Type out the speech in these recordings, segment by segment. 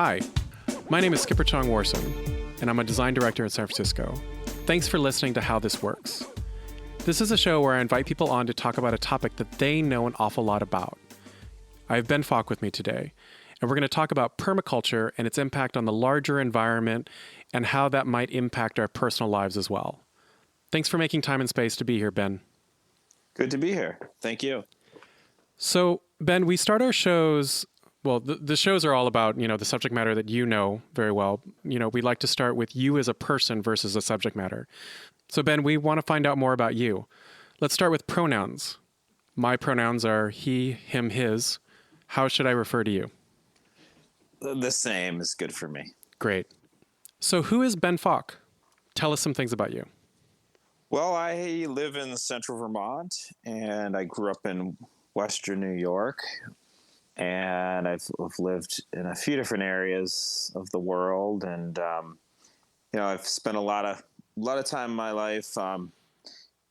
Hi, my name is Skipper Chong Warson, and I'm a design director in San Francisco. Thanks for listening to How This Works. This is a show where I invite people on to talk about a topic that they know an awful lot about. I have Ben Falk with me today, and we're going to talk about permaculture and its impact on the larger environment and how that might impact our personal lives as well. Thanks for making time and space to be here, Ben. Good to be here. Thank you. So, Ben, we start our shows, well, the shows are all about, the subject matter that you know very well. We like to start with you as a person versus a subject matter. So, Ben, we want to find out more about you. Let's start with pronouns. My pronouns are he, him, his. How should I refer to you? The same is good for me. Great. So who is Ben Falk? Tell us some things about you. Well, I live in central Vermont, and I grew up in Western New York, and I've lived in a few different areas of the world, and I've spent a lot of time in my life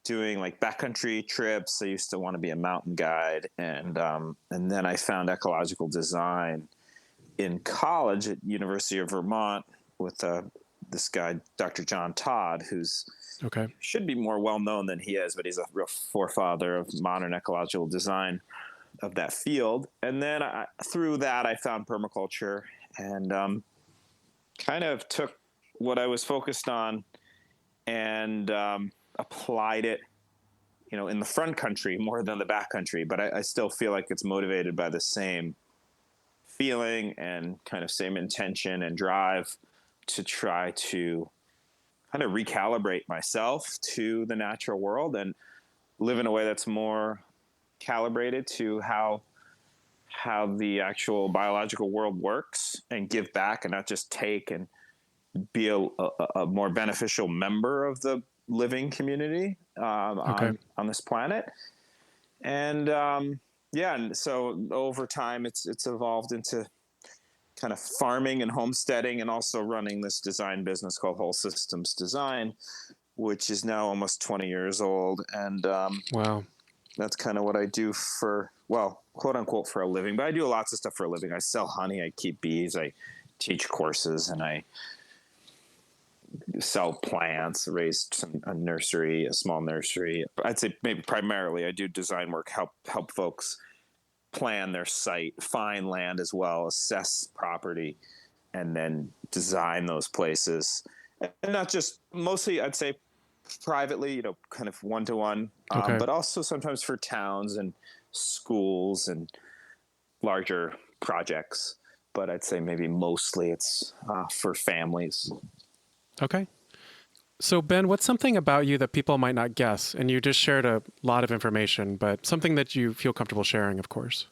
doing like backcountry trips. I used to want to be a mountain guide, and then I found ecological design in college at University of Vermont with this guy, Dr. John Todd, who's should be more well known than he is, but he's a real forefather of modern ecological design of that field. And then through that, I found permaculture and kind of took what I was focused on and applied it, in the front country more than the back country. But I still feel like it's motivated by the same feeling and kind of same intention and drive to try to kind of recalibrate myself to the natural world and live in a way that's more calibrated to how the actual biological world works, and give back and not just take, and be a more beneficial member of the living community on this planet. And and so over time it's evolved into kind of farming and homesteading, and also running this design business called Whole Systems Design, which is now almost 20 years old. And wow, that's kind of what I do for, well, quote unquote, for a living. But I do lots of stuff for a living. I sell honey, I keep bees, I teach courses, and I sell plants, raised a small nursery. I'd say maybe primarily I do design work, help folks plan their site, find land as well, assess property, and then design those places. And not just, mostly I'd say privately, kind of one-to-one, but also sometimes for towns and schools and larger projects. But I'd say maybe mostly it's for families. Okay. So Ben, what's something about you that people might not guess? And you just shared a lot of information, but something that you feel comfortable sharing, of course.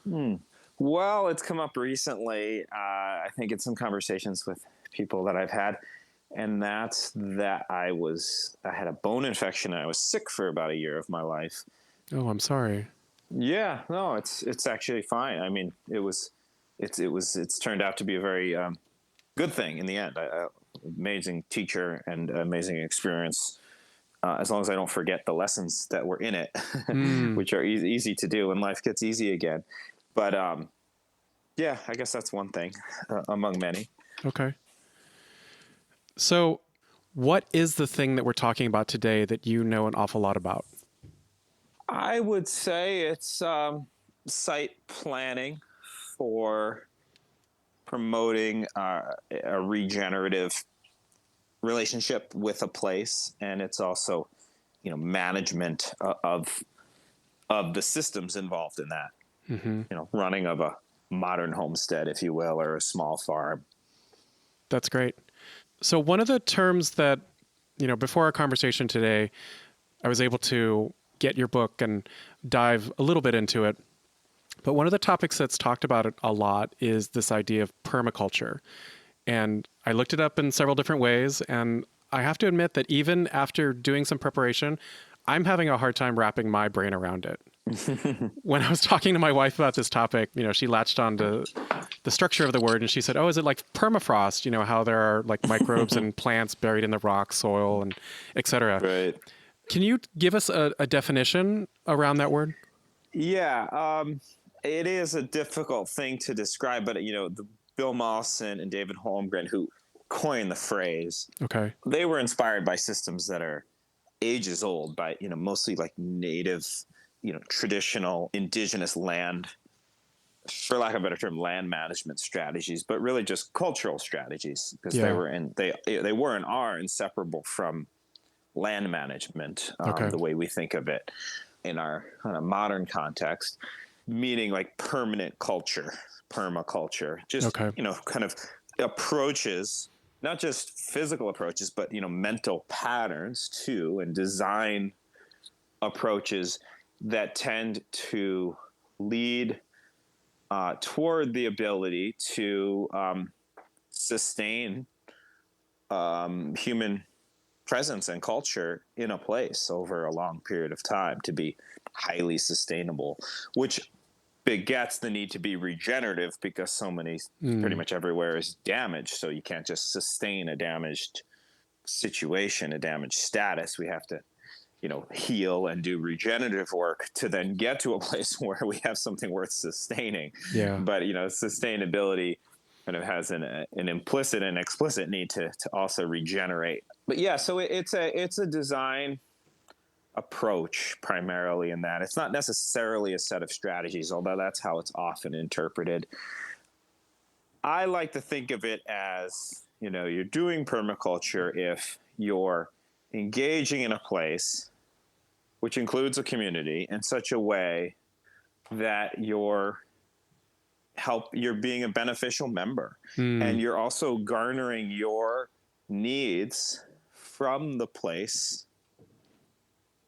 Well, it's come up recently, I think, in some conversations with people that I've had, and that's that I had a bone infection and I was sick for about a year of my life. Oh, I'm sorry. Yeah, no, it's actually fine. I mean, it's turned out to be a very good thing in the end. Amazing teacher and amazing experience, as long as I don't forget the lessons that were in it, which are easy to do when life gets easy again. But I guess that's one thing among many. Okay. So what is the thing that we're talking about today that you know an awful lot about? I would say it's site planning for promoting a regenerative relationship with a place, and it's also, management of the systems involved in that. Running of a modern homestead, if you will, or a small farm. That's great. So one of the terms that, before our conversation today, I was able to get your book and dive a little bit into it. But one of the topics that's talked about a lot is this idea of permaculture. And I looked it up in several different ways. And I have to admit that even after doing some preparation, I'm having a hard time wrapping my brain around it. When I was talking to my wife about this topic, she latched onto the structure of the word, and she said, "Oh, is it like permafrost? How there are like microbes and plants buried in the rock, soil, and et cetera." Right. Can you give us a definition around that word? Yeah. It is a difficult thing to describe, but the Bill Mollison and David Holmgren, who coined the phrase. Okay. They were inspired by systems that are ages old, by, mostly like native, traditional indigenous land, for lack of a better term, land management strategies, but really just cultural strategies, because they were and are inseparable from land management, the way we think of it in our kind of modern context, meaning like permanent culture, permaculture, just, kind of approaches, not just physical approaches, but, mental patterns too, and design approaches that tend to lead toward the ability to sustain human presence and culture in a place over a long period of time, to be highly sustainable, which begets the need to be regenerative, because so many, pretty much everywhere is damaged. So you can't just sustain a damaged situation, a damaged status. We have to, heal and do regenerative work to then get to a place where we have something worth sustaining. Yeah. But, sustainability kind of has an implicit and explicit need to also regenerate. But yeah, so it's a design approach primarily in that. It's not necessarily a set of strategies, although that's how it's often interpreted. I like to think of it as, you're doing permaculture if you're engaging in a place, which includes a community, in such a way that you're being a beneficial member, and you're also garnering your needs from the place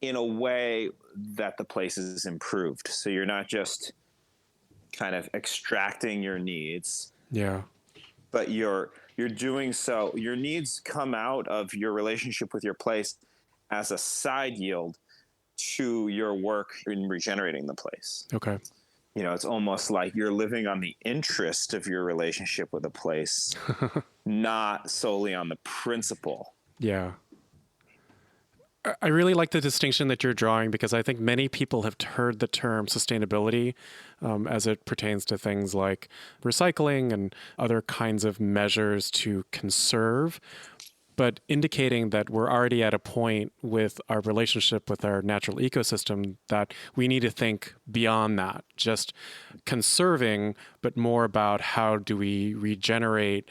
in a way that the place is improved. So you're not just kind of extracting your needs, but you're doing so. Your needs come out of your relationship with your place as a side yield to your work in regenerating the place. Okay. It's almost like you're living on the interest of your relationship with a place, not solely on the principle. Yeah. I really like the distinction that you're drawing, because I think many people have heard the term sustainability as it pertains to things like recycling and other kinds of measures to conserve, but indicating that we're already at a point with our relationship with our natural ecosystem that we need to think beyond that, just conserving, but more about how do we regenerate,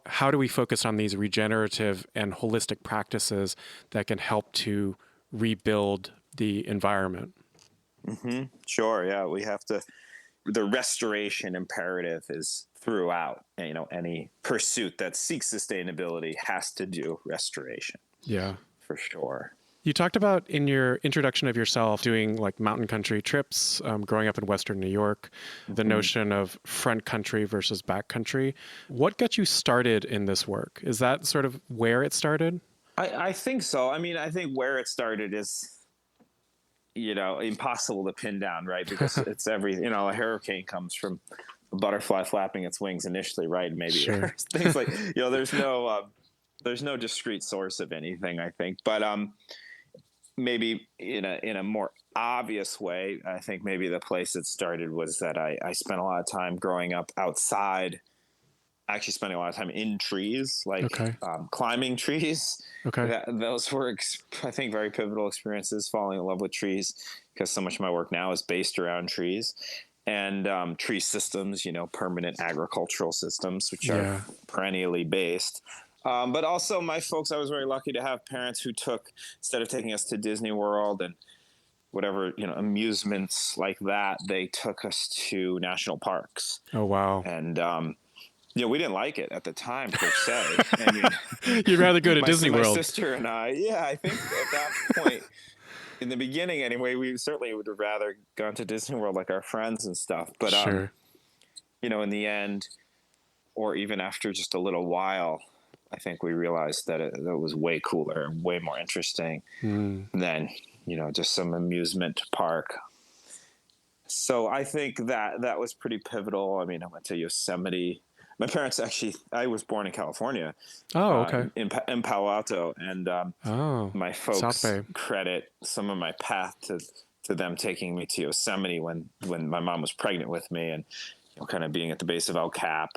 how do we focus on these regenerative and holistic practices that can help to rebuild the environment. Mm-hmm. Sure, yeah, we have to, the restoration imperative is throughout, any pursuit that seeks sustainability has to do restoration. Yeah, for sure. You talked about in your introduction of yourself doing like mountain country trips, growing up in Western New York, the notion of front country versus back country. What got you started in this work? Is that sort of where it started? I think so. I mean, I think where it started is, impossible to pin down, right? Because it's a hurricane comes from a butterfly flapping its wings initially, right? Maybe Sure. things like, there's no discrete source of anything, I think. But maybe in a more obvious way, I think maybe the place it started was that I spent a lot of time growing up outside, actually spending a lot of time in trees, like climbing trees. Those were, I think, very pivotal experiences, falling in love with trees, because so much of my work now is based around trees. And tree systems, permanent agricultural systems, which are perennially based. But also my folks, I was very lucky to have parents who took, instead of taking us to Disney World and whatever, amusements like that, they took us to national parks. Oh, wow. And, we didn't like it at the time, per se. I mean, you'd rather go to Disney World. My sister and I, I think at that point, in the beginning anyway, we certainly would have rather gone to Disney World like our friends and stuff. But, sure. In the end, or even after just a little while, I think we realized that it was way cooler and way more interesting than, just some amusement park. So I think that was pretty pivotal. I mean, I went to Yosemite. My parents actually, I was born in California. Oh, okay. In Palo Alto. And my folks credit some of my path to them taking me to Yosemite when my mom was pregnant with me, and kind of being at the base of El Cap,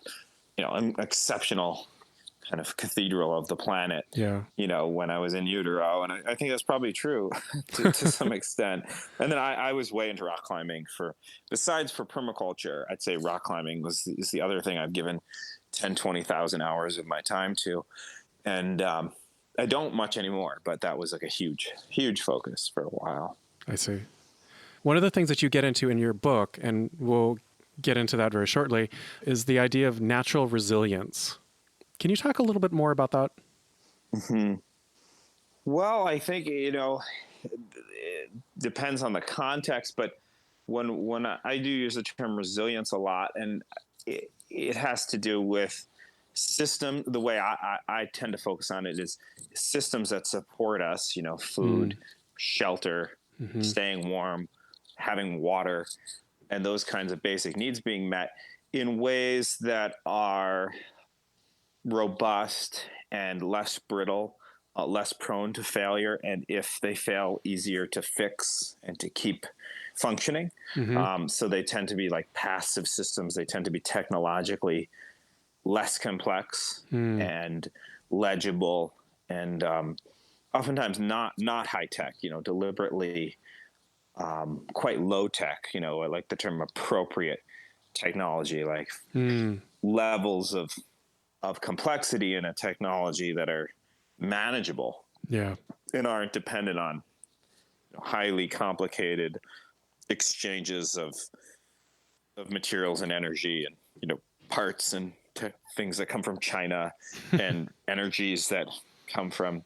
an exceptional kind of cathedral of the planet, Yeah. when I was in utero. And I think that's probably true to some extent. And then I was way into rock climbing besides for permaculture. I'd say rock climbing is the other thing I've given 10, 20,000 hours of my time to. And I don't much anymore, but that was like a huge, huge focus for a while. I see. One of the things that you get into in your book, and we'll get into that very shortly, is the idea of natural resilience. Can you talk a little bit more about that? Mm-hmm. Well, I think, it depends on the context, but when I do use the term resilience a lot, and it has to do with the way I tend to focus on it is systems that support us, food, shelter, staying warm, having water, and those kinds of basic needs being met in ways that are robust and less brittle, less prone to failure, and if they fail, easier to fix and to keep functioning. So they tend to be like passive systems. They tend to be technologically less complex and legible, and oftentimes not high tech. Deliberately quite low tech. I like the term appropriate technology, like levels of complexity in a technology that are manageable, and aren't dependent on highly complicated exchanges of materials and energy, and parts and things that come from China and energies that come from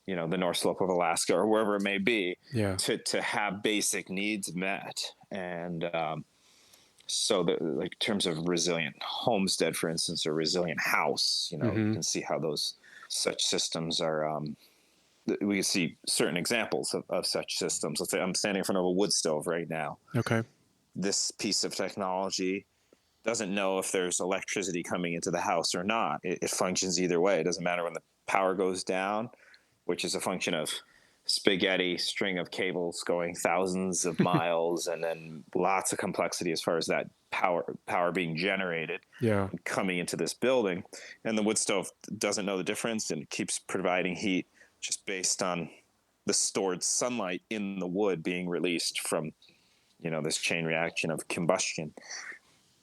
the North Slope of Alaska or wherever it may be, to have basic needs met. And so in terms of resilient homestead, for instance, or resilient house, you can see how such systems are, we can see certain examples of such systems. Let's say I'm standing in front of a wood stove right now. Okay. This piece of technology doesn't know if there's electricity coming into the house or not. It functions either way. It doesn't matter when the power goes down, which is a function of spaghetti string of cables going thousands of miles, and then lots of complexity as far as that power being generated, coming into this building. And the wood stove doesn't know the difference, and it keeps providing heat just based on the stored sunlight in the wood being released from this chain reaction of combustion.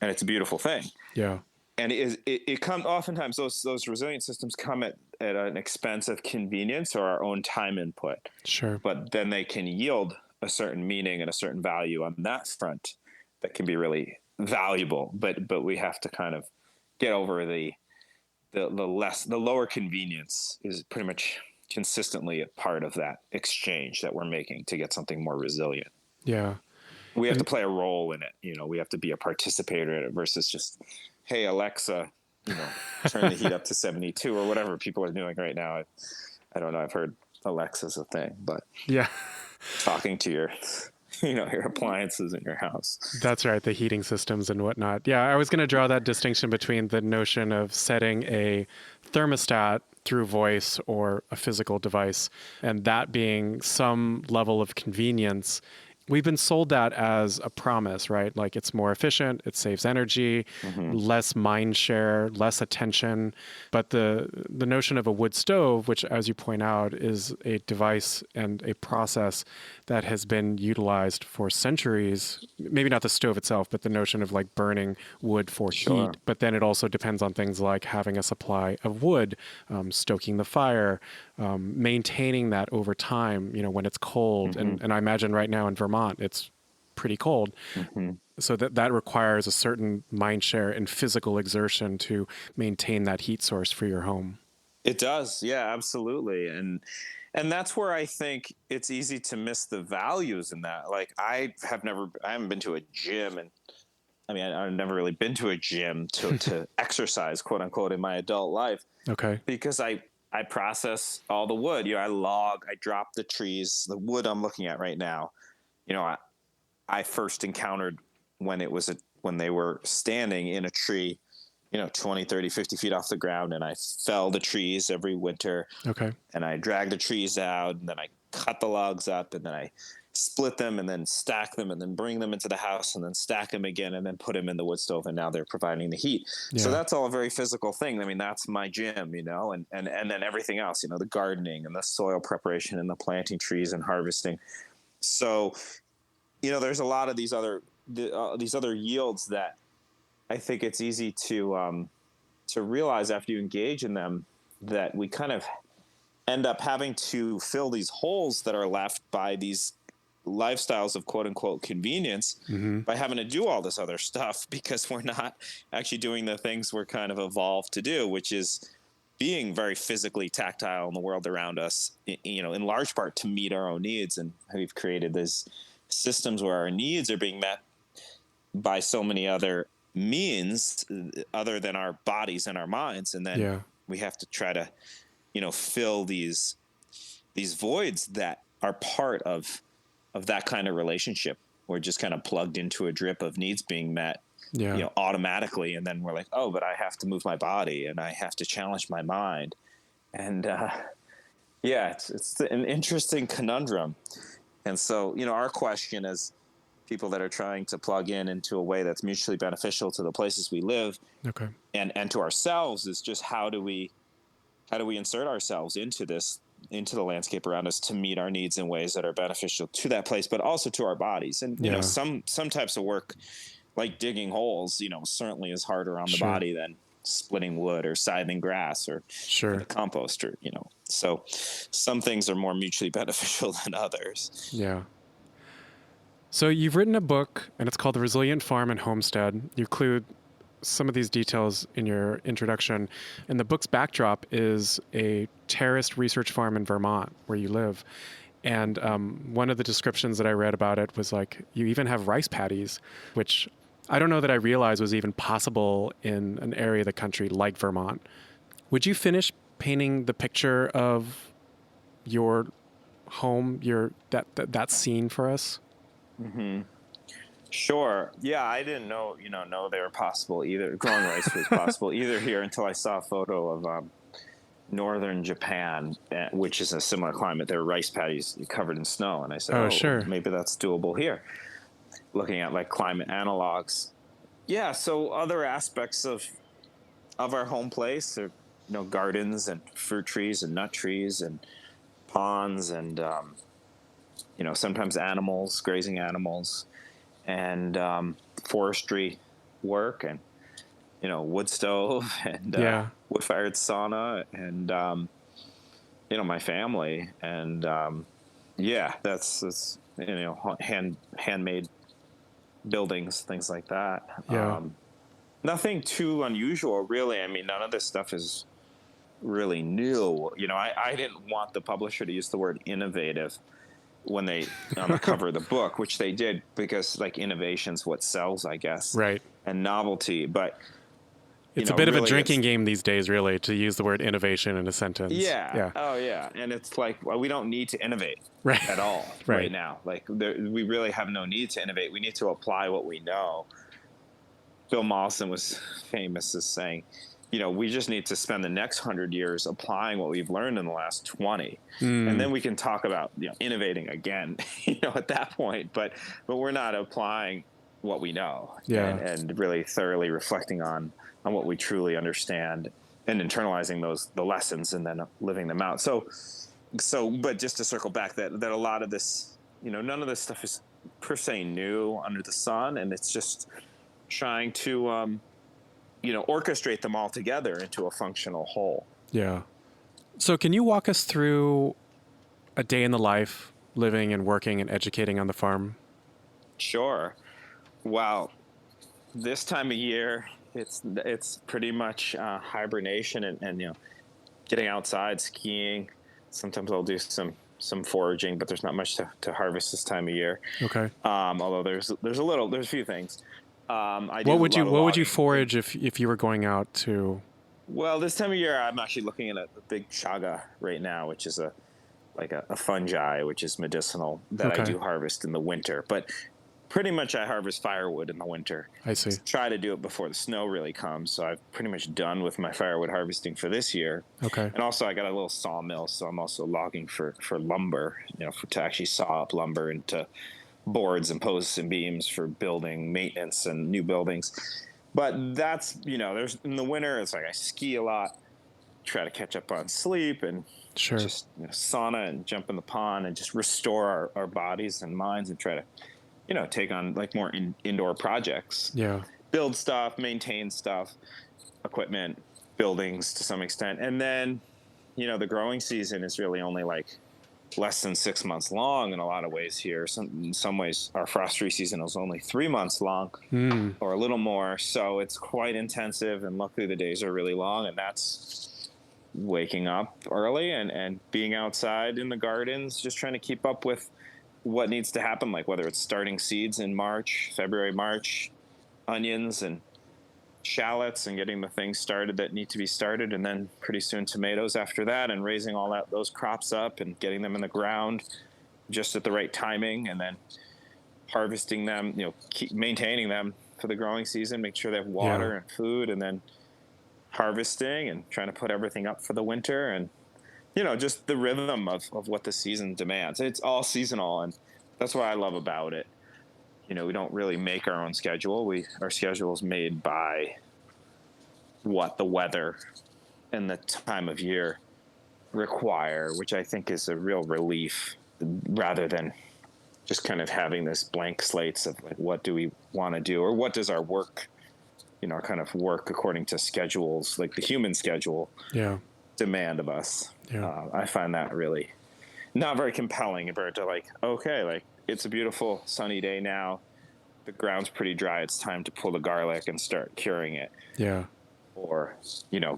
And it's a beautiful thing. Yeah. And it comes oftentimes, those resilient systems come at an expense of convenience or our own time input. Sure. But then they can yield a certain meaning and a certain value on that front that can be really valuable. But we have to kind of get over the lower convenience is pretty much consistently a part of that exchange that we're making to get something more resilient. Yeah. We have to play a role in it. We have to be a participator in it versus just, hey, Alexa, turn the heat up to 72 or whatever people are doing right now. I don't know. I've heard Alexa's a thing, but talking to your appliances in your house. That's right. The heating systems and whatnot. Yeah. I was going to draw that distinction between the notion of setting a thermostat through voice or a physical device, and that being some level of convenience. We've been sold that as a promise, right? Like it's more efficient, it saves energy, less mind share, less attention. But the notion of a wood stove, which, as you point out, is a device and a process that has been utilized for centuries, maybe not the stove itself, but the notion of like burning wood for heat. But then it also depends on things like having a supply of wood, stoking the fire, maintaining that over time, when it's cold. And I imagine right now in Vermont, it's pretty cold. So that requires a certain mind share and physical exertion to maintain that heat source for your home. It does. Yeah, absolutely. And that's where I think it's easy to miss the values in that. Like I haven't been to a gym, and I've never really been to a gym to exercise, quote unquote, in my adult life. Okay. Because I process all the wood. I log, I drop the trees, the wood I'm looking at right now. I first encountered when they were standing in a tree, 20, 30, 50 feet off the ground, and I fell the trees every winter. Okay. And I dragged the trees out, and then I cut the logs up, and then I split them and then stack them and then bring them into the house and then stack them again and then put them in the wood stove, and now they're providing the heat. So Yeah. that's all a very physical thing. I mean, that's my gym, and then everything else, the gardening and the soil preparation and the planting trees and harvesting. So, there's a lot of these other yields that I think it's easy to realize after you engage in them, that we kind of end up having to fill these holes that are left by these lifestyles of quote unquote convenience by having to do all this other stuff, because we're not actually doing the things we're kind of evolved to do, which is being very physically tactile in the world around us, in large part to meet our own needs. And we've created these systems where our needs are being met by so many other means other than our bodies and our minds. And then we have to try to, fill these voids that are part of that kind of relationship. We're just kind of plugged into a drip of needs being met, automatically. And then we're like, oh, but I have to move my body and I have to challenge my mind. And, it's an interesting conundrum. And so, our question as people that are trying to plug into a way that's mutually beneficial to the places we live and to ourselves is just how do we insert ourselves into the landscape around us to meet our needs in ways that are beneficial to that place, but also to our bodies. And, some types of work like digging holes, certainly is harder on the body than splitting wood or scything grass or the compost or, so some things are more mutually beneficial than others. Yeah. So you've written a book and it's called The Resilient Farm and Homestead. You include some of these details in your introduction, and the book's backdrop is a terraced research farm in Vermont where you live. And one of the descriptions that I read about it was like, you even have rice paddies, which I don't know that I realized was even possible in an area of the country like Vermont. Would you finish painting the picture of your home, that scene for us? Mm-hmm. Sure. Yeah, I didn't know they were possible either. Growing rice was possible either here until I saw a photo of northern Japan, which is a similar climate. There are rice paddies covered in snow, and I said, sure, maybe that's doable here. Looking at like climate analogs. Yeah. So other aspects of our home place are gardens and fruit trees and nut trees and ponds and sometimes animals, grazing animals. And forestry work and, wood stove and wood-fired sauna and, my family. And, that's handmade buildings, things like that. Yeah. Nothing too unusual, really. I mean, none of this stuff is really new. I didn't want the publisher to use the word innovative when they on the cover of the book, which they did, because like innovation's what sells, I guess. Right. And novelty. But it's a bit really of a drinking game these days, really, to use the word innovation in a sentence. Yeah. Oh yeah. And it's like, well, we don't need to innovate at all right now. Like we really have no need to innovate. We need to apply what we know. Bill Mollison was famous as saying, we just need to spend the next 100 years applying what we've learned in the last 20. And then we can talk about, innovating again, at that point. But we're not applying what we know and really thoroughly reflecting on what we truly understand and internalizing the lessons and then living them out. So, but just to circle back that a lot of this, none of this stuff is per se new under the sun. And it's just trying to, orchestrate them all together into a functional whole. Yeah. So can you walk us through a day in the life living and working and educating on the farm? Sure. Well, this time of year, it's pretty much hibernation and getting outside, skiing. Sometimes I'll do some foraging, but there's not much to harvest this time of year. Okay. Although there's a few things. What would you forage if you were going out to? Well, this time of year, I'm actually looking at a big chaga right now, which is a fungi, which is medicinal that I do harvest in the winter. But pretty much I harvest firewood in the winter. I see. Try to do it before the snow really comes. So I've pretty much done with my firewood harvesting for this year. Okay. And also I got a little sawmill, so I'm also logging for lumber, to actually saw up lumber into boards and posts and beams for building maintenance and new buildings. But that's, there's in the winter, it's like I ski a lot, try to catch up on sleep and Sure. just sauna and jump in the pond and just restore our bodies and minds and try to, take on like more indoor projects. Yeah. Build stuff, maintain stuff, equipment, buildings to some extent. And then, the growing season is really only like less than 6 months long in a lot of ways here. In some ways, our frost-free season is only 3 months long or a little more. So it's quite intensive. And luckily the days are really long. And that's waking up early and being outside in the gardens, just trying to keep up with what needs to happen, like whether it's starting seeds in February, March, onions and shallots and getting the things started that need to be started, and then pretty soon tomatoes after that, and raising those crops up and getting them in the ground just at the right timing, and then harvesting them, keep maintaining them for the growing season, make sure they have water and food, and then harvesting and trying to put everything up for the winter, and just the rhythm of what the season demands. It's all seasonal, and that's what I love about it. We don't really make our own schedule. Our schedule is made by what the weather and the time of year require, which I think is a real relief, rather than just kind of having this blank slates of like, what do we want to do, or what does our work, kind of work according to schedules, like the human schedule, demand of us. I find that really not very compelling compared to like, okay, like it's a beautiful sunny day now, the ground's pretty dry, it's time to pull the garlic and start curing it. Or,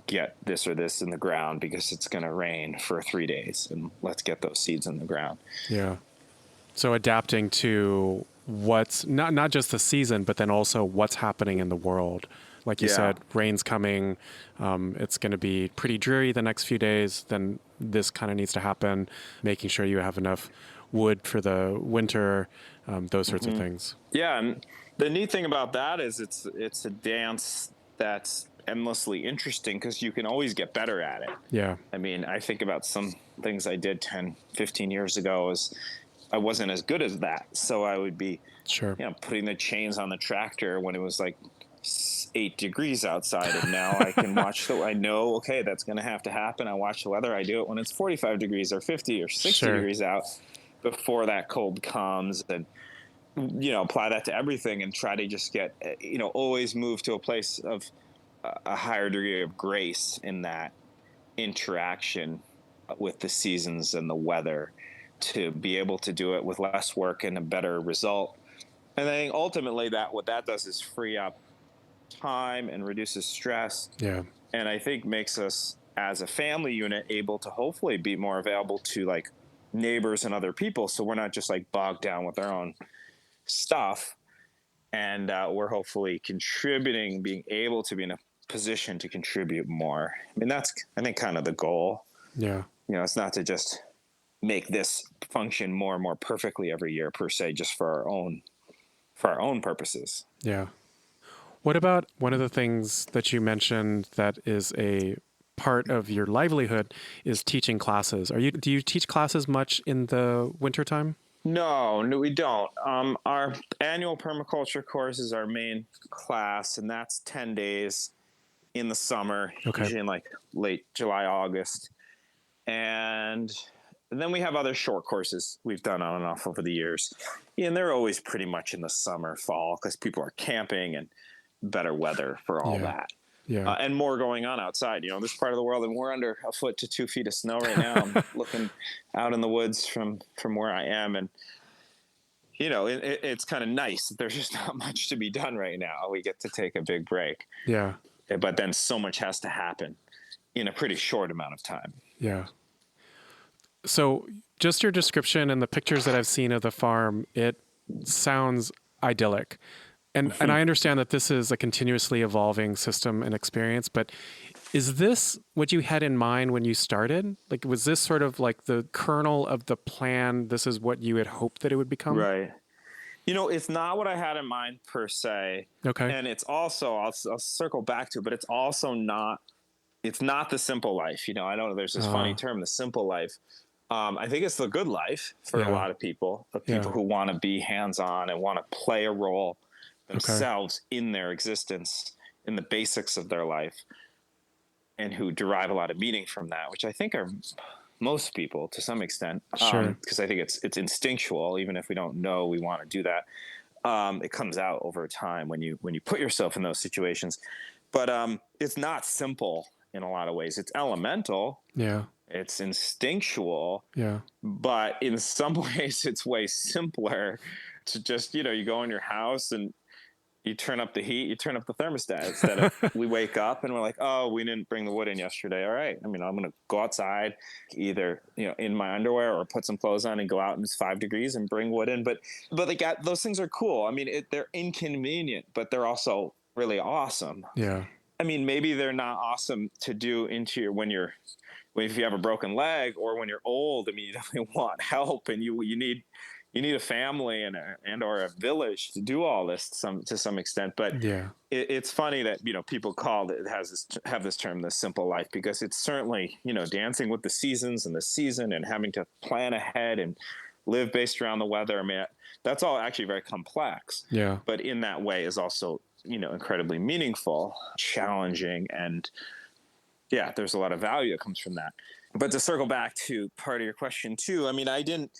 get this or this in the ground because it's going to rain for 3 days, and let's get those seeds in the ground. So adapting to what's not just the season, but then also what's happening in the world. Like you said, rain's coming. It's going to be pretty dreary the next few days. Then this kind of needs to happen, making sure you have enough wood for the winter, those sorts of things. Yeah. And the neat thing about that is it's a dance that's endlessly interesting because you can always get better at it. I mean, I think about some things I did 10, 15 years ago as I wasn't as good as that. So I would be putting the chains on the tractor when it was like 8 degrees outside, and now I can I know, okay, that's going to have to happen. I watch the weather. I do it when it's 45 degrees or 50 or 60 degrees out before that cold comes, and apply that to everything and try to just get, always move to a place of a higher degree of grace in that interaction with the seasons and the weather, to be able to do it with less work and a better result. And I think ultimately what that does is free up time and reduces stress. And I think makes us as a family unit able to hopefully be more available to like neighbors and other people. So we're not just like bogged down with our own stuff, and we're hopefully contributing, being able to be in a position to contribute more. I mean, that's, I think, kind of the goal. It's not to just make this function more and more perfectly every year per se, just for our own purposes. What about one of the things that you mentioned that is a part of your livelihood is teaching classes? Do you teach classes much in the wintertime? No, we don't. Our annual permaculture course is our main class, and that's 10 days in the summer, usually in like late July, August. And then we have other short courses we've done on and off over the years. And they're always pretty much in the summer, fall, because people are camping and better weather for all that. And more going on outside. This part of the world, and we're under 1 foot to 2 feet of snow right now. I'm looking out in the woods from where I am, and it's kind of nice. There's just not much to be done right now. We get to take a big break. But then so much has to happen in a pretty short amount of time. So just your description and the pictures that I've seen of the farm, it sounds idyllic. And I understand that this is a continuously evolving system and experience, but is this what you had in mind when you started? Like, was this sort of like the kernel of the plan? This is what you had hoped that it would become? Right. It's not what I had in mind per se. Okay. And it's also, I'll circle back to it, but it's not the simple life. I know there's this funny term, the simple life. I think it's the good life for a Yeah. lot of people Yeah. who want to be hands-on and want to play a role Okay. themselves in their existence, in the basics of their life, and who derive a lot of meaning from that, which I think are most people to some extent, Sure. because I think it's instinctual, even if we don't know we want to do that. It comes out over time when you put yourself in those situations, but it's not simple in a lot of ways. It's elemental, Yeah. it's instinctual, Yeah. but in some ways it's way simpler to just you go in your house and you turn up the heat, you turn up the thermostat, instead of we wake up and we're like, oh, we didn't bring the wood in yesterday. All right. I'm going to go outside, either, in my underwear, or put some clothes on and go out and it's 5 degrees and bring wood in. But like, those things are cool. I mean, they're inconvenient, but they're also really awesome. Yeah. I mean, maybe they're not awesome to do if you have a broken leg or when you're old. I mean, you definitely want help, and you need a family and or a village to do all this to some extent. But Yeah. it's funny that people have this term, the simple life, because it's certainly dancing with the seasons and the season and having to plan ahead and live based around the weather. I mean, that's all actually very complex. Yeah. But in that way is also incredibly meaningful, challenging, and yeah, there's a lot of value that comes from that. But to circle back to part of your question too, I mean, I didn't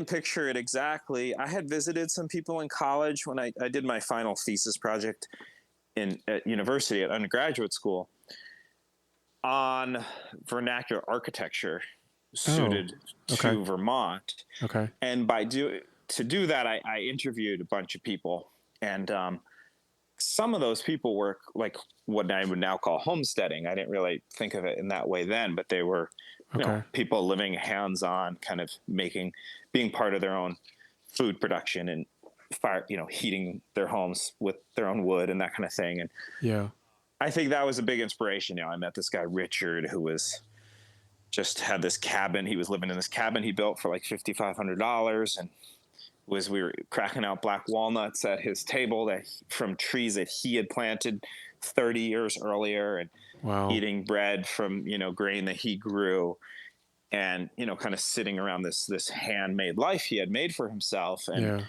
picture it exactly. I had visited some people in college when I did my final thesis project at university, at undergraduate school, on vernacular architecture suited okay. to Vermont. Okay. And to do that, I interviewed a bunch of people, and some of those people were like what I would now call homesteading. I didn't really think of it in that way then, but they were people living hands-on, kind of being part of their own food production and heating their homes with their own wood and that kind of thing. And yeah, I think that was a big inspiration. I met this guy, Richard, who had this cabin. He was living in this cabin he built for like $5,500, and we were cracking out black walnuts at his table from trees that he had planted 30 years earlier, and eating bread from grain that he grew, and kind of sitting around this handmade life he had made for himself. And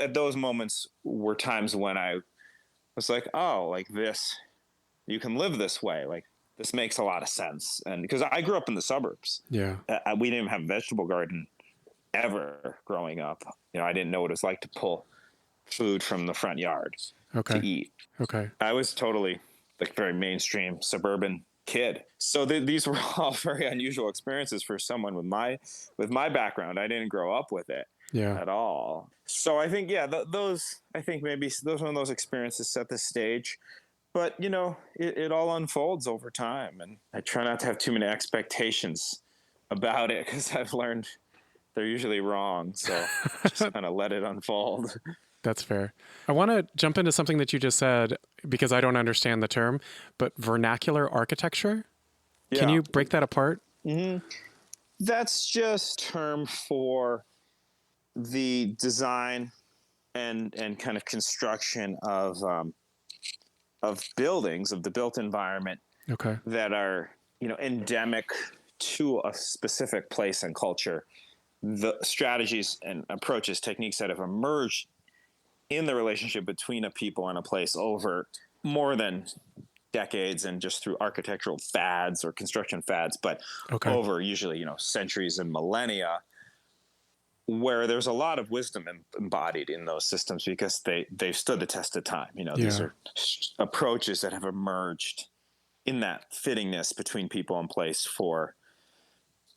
at those moments were times when I was like, oh, like this, you can live this way, like this makes a lot of sense. And because I grew up in the suburbs, we didn't even have a vegetable garden ever growing up. I didn't know what it was like to pull food from the front yard to eat. I was totally like very mainstream suburban kid. So these were all very unusual experiences for someone with my background. I didn't grow up with it at all. So I think, I think maybe those one of those experiences set the stage. But it all unfolds over time, and I try not to have too many expectations about it, because I've learned they're usually wrong. So just kind of let it unfold. That's fair. I want to jump into something that you just said, because I don't understand the term, but vernacular architecture. Yeah. Can you break that apart? Mm-hmm. That's just a term for the design and kind of construction of buildings, of the built environment, that are endemic to a specific place and culture. The strategies and approaches, techniques that have emerged in the relationship between a people and a place over more than decades, and just through architectural fads or construction fads, but over usually centuries and millennia, where there's a lot of wisdom embodied in those systems, because they've stood the test of time. These are approaches that have emerged in that fittingness between people and place for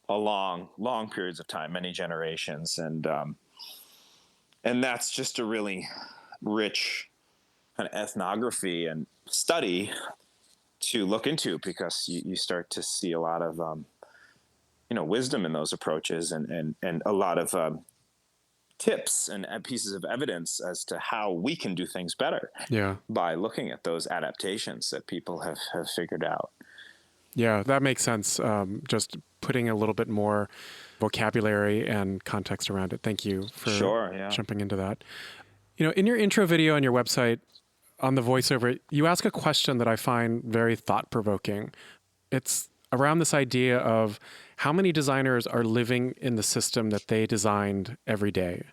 a long periods of time, many generations. And that's just a really rich kind of ethnography and study to look into, because you start to see a lot of wisdom in those approaches, and a lot of tips and pieces of evidence as to how we can do things better by looking at those adaptations that people have figured out. Yeah, that makes sense. Just putting a little bit more vocabulary and context around it. Thank you for Sure, yeah. jumping into that. In your intro video on your website, on the voiceover, you ask a question that I find very thought-provoking. It's around this idea of how many designers are living in the system that they designed every day.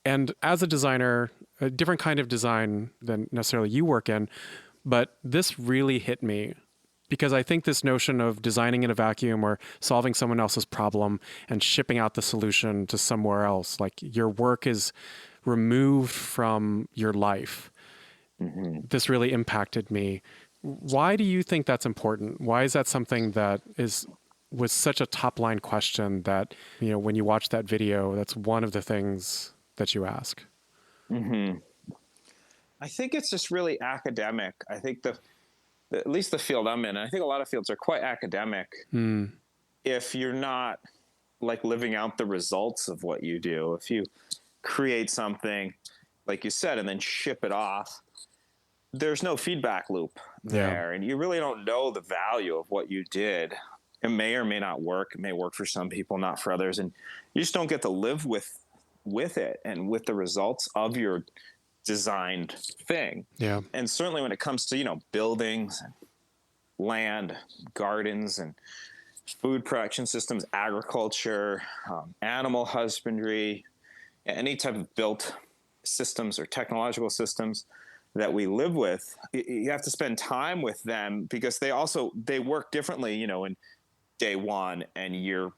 And as a designer, a different kind of design than necessarily you work in, but this really hit me because I think this notion of designing in a vacuum or solving someone else's problem and shipping out the solution to somewhere else, like your work is removed from your life. Mm-hmm. This really impacted me. Why do you think that's important? Why is that something that was such a top line question that, when you watch that video, that's one of the things that you ask? Mm-hmm. I think it's just really academic. I think at least the field I'm in, and I think a lot of fields are quite academic. If you're not like living out the results of what you do, if you create something, like you said, and then ship it off, there's no feedback loop there. And you really don't know the value of what you did. It may or may not work. It may work for some people, not for others. And you just don't get to live with it and with the results of your designed thing. Yeah. And certainly when it comes to, buildings, land, gardens, and food production systems, agriculture, animal husbandry, any type of built systems or technological systems that we live with, you have to spend time with them because they work differently, in day 1 and year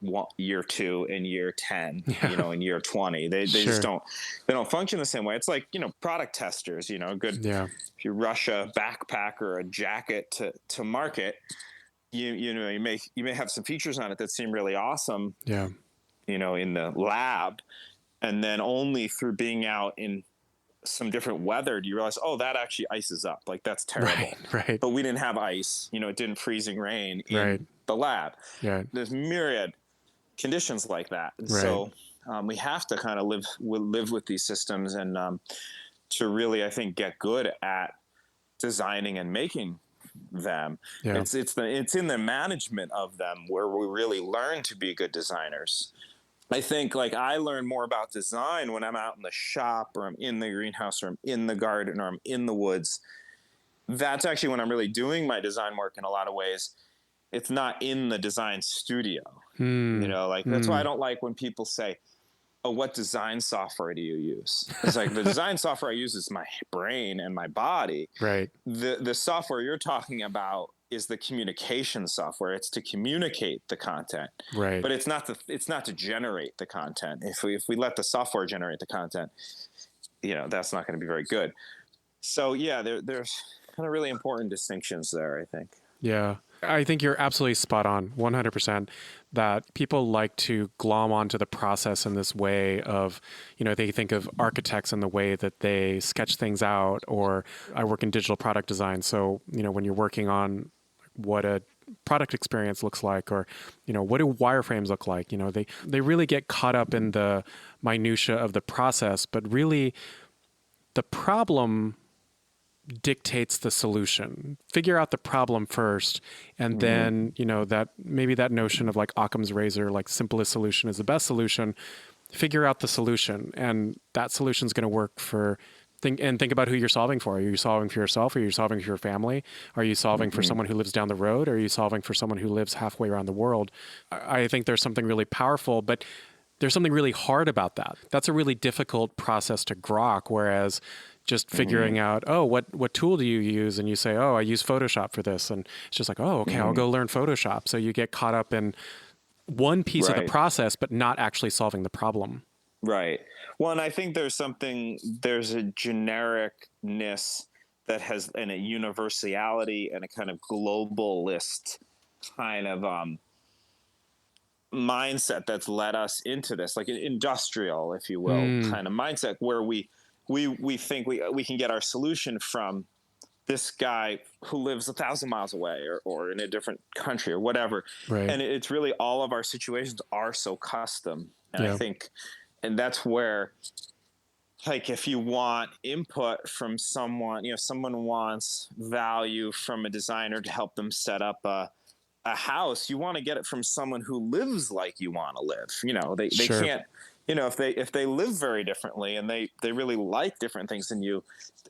2 and year 10, and year 20. They Sure. just don't function the same way. It's like, product testers, good. Yeah. If you rush a backpack or a jacket to market, you may have some features on it that seem really awesome. Yeah. In the lab, and then only through being out in some different weather do you realize, that actually ices up. Like that's terrible. Right. But we didn't have ice. It didn't freezing rain in the lab. Yeah. There's myriad conditions like that. And so we have to kind of live with these systems and to really, I think, get good at designing and making them. Yeah. It's in the management of them where we really learn to be good designers. I think I learn more about design when I'm out in the shop or I'm in the greenhouse or I'm in the garden or I'm in the woods. That's actually when I'm really doing my design work in a lot of ways. It's not in the design studio. That's why I don't like when people say, what design software do you use? It's like the design software I use is my brain and my body. Right. The software you're talking about is the communication software. It's to communicate the content. Right. But it's not to generate the content. If we let the software generate the content, that's not going to be very good. So there's kind of really important distinctions there, I think. Yeah. I think you're absolutely spot on, 100%, that people like to glom onto the process in this way of, they think of architects in the way that they sketch things out, or I work in digital product design. So, when you're working on what a product experience looks like, or, what do wireframes look like? They really get caught up in the minutia of the process, but really the problem dictates the solution. Figure out the problem first, and then, that maybe that notion of like Occam's razor, like simplest solution is the best solution. Figure out the solution, and that solution is going to work for think about who you're solving for. Are you solving for yourself? Are you solving for your family? Are you solving for someone who lives down the road? Are you solving for someone who lives halfway around the world? I think there's something really powerful, but there's something really hard about that. That's a really difficult process to grok, whereas just figuring out, what tool do you use? And you say, I use Photoshop for this. And it's just like, okay, I'll go learn Photoshop. So you get caught up in one piece of the process, but not actually solving the problem. Right. Well, and I think there's a genericness that has, and a universality and a kind of globalist kind of mindset that's led us into this, like an industrial, if you will, kind of mindset where we think we can get our solution from this guy who lives 1,000 miles away or in a different country or whatever. Right. And it's really all of our situations are so custom. And I think, and that's where, like, if you want input from someone, someone wants value from a designer to help them set up a a house, you want to get it from someone who lives like you want to live. They Sure. can't, if they live very differently and they really like different things than you,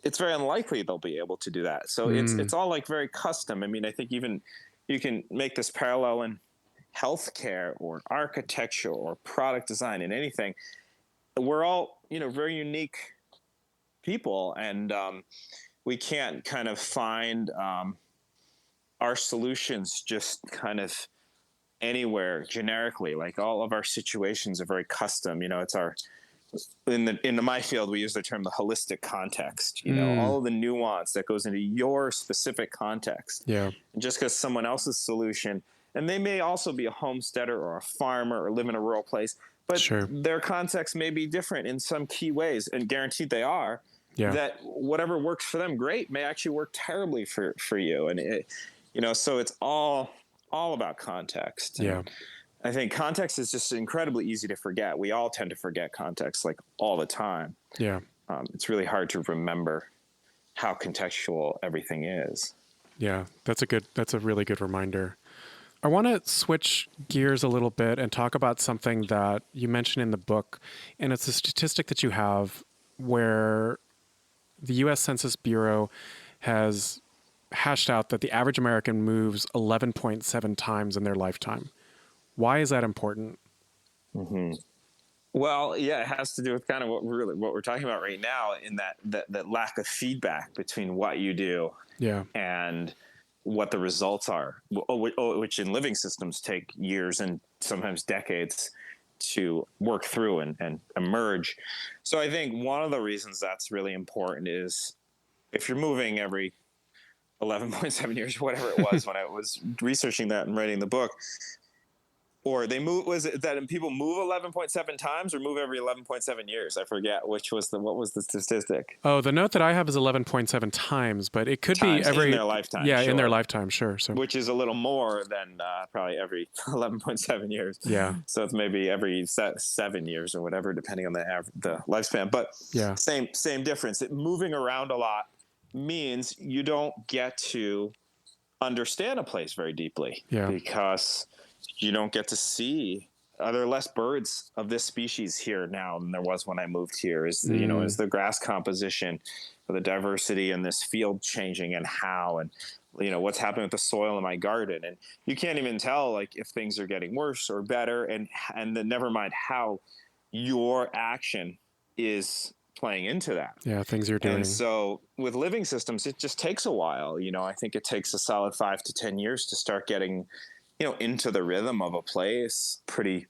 it's very unlikely they'll be able to do that. So it's all like very custom. I mean, I think even you can make this parallel in healthcare or architecture or product design and anything. We're all, very unique people, and we can't kind of find our solutions just kind of anywhere generically. Like, all of our situations are very custom. It's our, in my field, we use the term the holistic context. All of the nuance that goes into your specific context. Yeah. And just because someone else's solution, and they may also be a homesteader or a farmer or live in a rural place, but Sure. their context may be different in some key ways, and guaranteed they are. Yeah. That whatever works for them, great, may actually work terribly for you. And so it's all about context. Yeah. And I think context is just incredibly easy to forget. We all tend to forget context like all the time. Yeah. It's really hard to remember how contextual everything is. Yeah. That's a really good reminder. I want to switch gears a little bit and talk about something that you mentioned in the book. And it's a statistic that you have where the U.S. Census Bureau has hashed out that the average American moves 11.7 times in their lifetime. Why is that important? Mm-hmm. Well, yeah, it has to do with kind of what we're talking about right now, in that lack of feedback between what you do and what the results are, which in living systems take years and sometimes decades to work through and emerge. So I think one of the reasons that's really important is, if you're moving every 11.7 years, whatever it was when I was researching that and writing the book, or they move, was it that people move 11.7 times or move every 11.7 years? I forget what was the statistic. Oh, the note that I have is 11.7 times, but it could be every in their lifetime. Yeah, sure. in their lifetime, sure. So, which is a little more than probably every 11.7 years. Yeah. So it's maybe every 7 years or whatever, depending on the lifespan. But yeah, same difference. Moving around a lot means you don't get to understand a place very deeply. Yeah. Because you don't get to see, are there less birds of this species here now than there was when I moved here? Is the grass composition, the diversity in this field changing, and how, and what's happening with the soil in my garden? And you can't even tell, like, if things are getting worse or better, and then never mind how your action is playing into that. Yeah, things you're doing. And so with living systems, it just takes a while. I think it takes a solid 5 to 10 years to start getting into the rhythm of a place. Pretty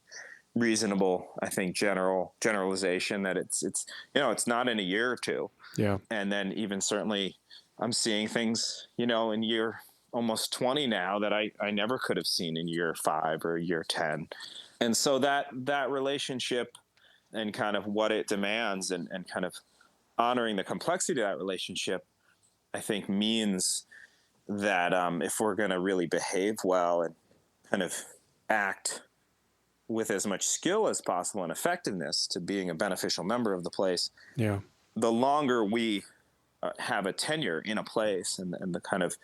reasonable, I think, generalization that it's not in a year or two. Yeah. And then even certainly I'm seeing things, in year almost 20 now that I never could have seen in year 5 or year 10. And so that relationship and kind of what it demands and kind of honoring the complexity of that relationship, I think, means that if we're going to really behave well and kind of act with as much skill as possible and effectiveness to being a beneficial member of the place, the longer we have a tenure in a place, and the kind of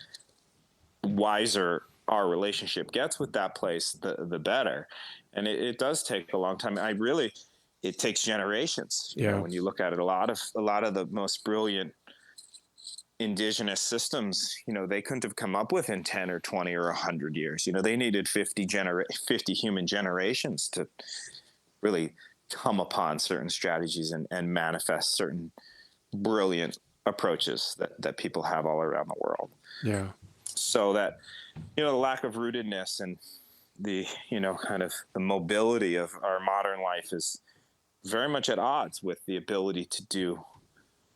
wiser our relationship gets with that place, the better. And it does take a long time. It takes generations. When you look at it, a lot of the most brilliant indigenous systems, they couldn't have come up with in 10 or 20 or 100 years. They needed 50 human generations to really come upon certain strategies and manifest certain brilliant approaches that people have all around the world. Yeah. So that, the lack of rootedness and the, kind of the mobility of our modern life is very much at odds with the ability to do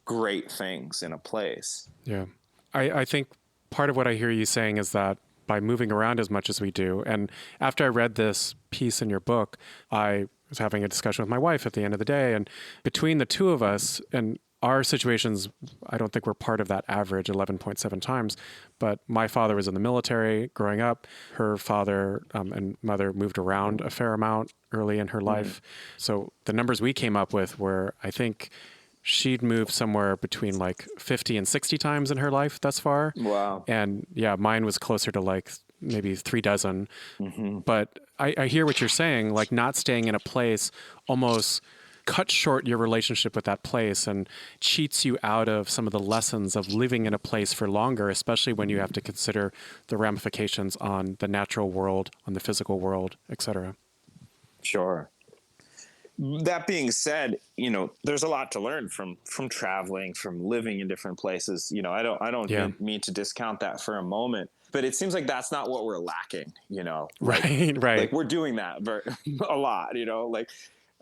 great things in a place. Yeah. I think part of what I hear you saying is that by moving around as much as we do, and after I read this piece in your book, I was having a discussion with my wife at the end of the day, and between the two of us and our situations, I don't think we're part of that average 11.7 times, but my father was in the military growing up. Her father and mother moved around a fair amount early in her life. So the numbers we came up with were, I think, she'd moved somewhere between 50 and 60 times in her life thus far. Wow. And mine was closer to maybe 3 dozen. Mm-hmm. But I hear what you're saying, like not staying in a place almost cuts short your relationship with that place and cheats you out of some of the lessons of living in a place for longer, especially when you have to consider the ramifications on the natural world, on the physical world, et cetera. Sure. That being said, there's a lot to learn from traveling, from living in different places. I don't mean to discount that for a moment, but it seems like that's not what we're lacking. Right. Like we're doing that a lot.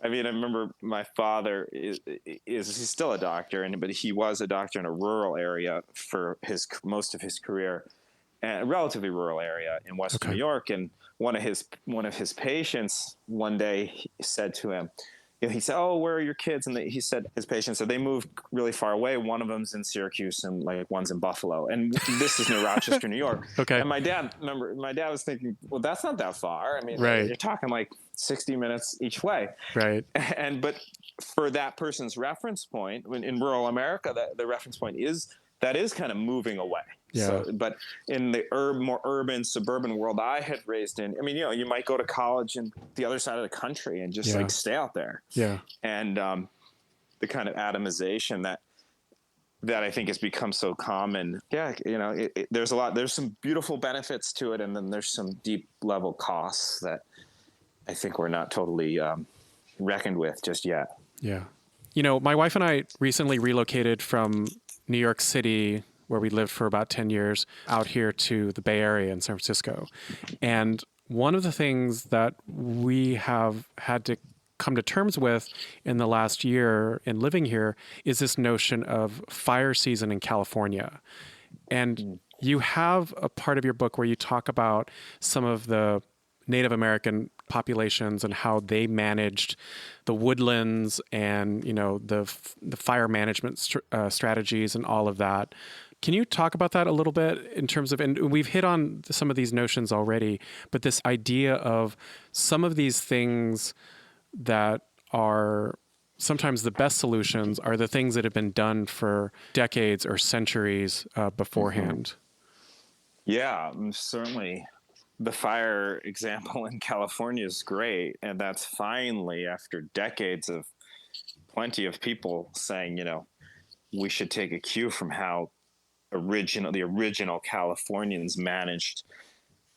I remember my father he's still a doctor, but he was a doctor in a rural area for most of his career, a relatively rural area in Western New York. And one of his patients one day said to him, he said, "Oh, where are your kids?" And he said, his patient said, "They moved really far away. One of them's in Syracuse and one's in Buffalo." And this is near Rochester, New York. Okay. And my dad was thinking, well, that's not that far. Right. You're talking 60 minutes each way. Right. But for that person's reference point in rural America, the reference point is kind of moving away. Yeah. So, but in the more urban, suburban world I had raised in, you might go to college in the other side of the country and just stay out there. Yeah. And the kind of atomization that I think has become so common. Yeah. There's some beautiful benefits to it. And then there's some deep level costs that I think we're not totally reckoned with just yet. Yeah. My wife and I recently relocated from New York City, where we lived for about 10 years, out here to the Bay Area in San Francisco. And one of the things that we have had to come to terms with in the last year in living here is this notion of fire season in California. And you have a part of your book where you talk about some of the Native American populations and how they managed the woodlands and, the fire management strategies and all of that. Can you talk about that a little bit in terms of, and we've hit on some of these notions already, but this idea of some of these things that are sometimes the best solutions are the things that have been done for decades or centuries beforehand. Yeah, certainly. The fire example in California is great. And that's finally, after decades of plenty of people saying, we should take a cue from how the original Californians managed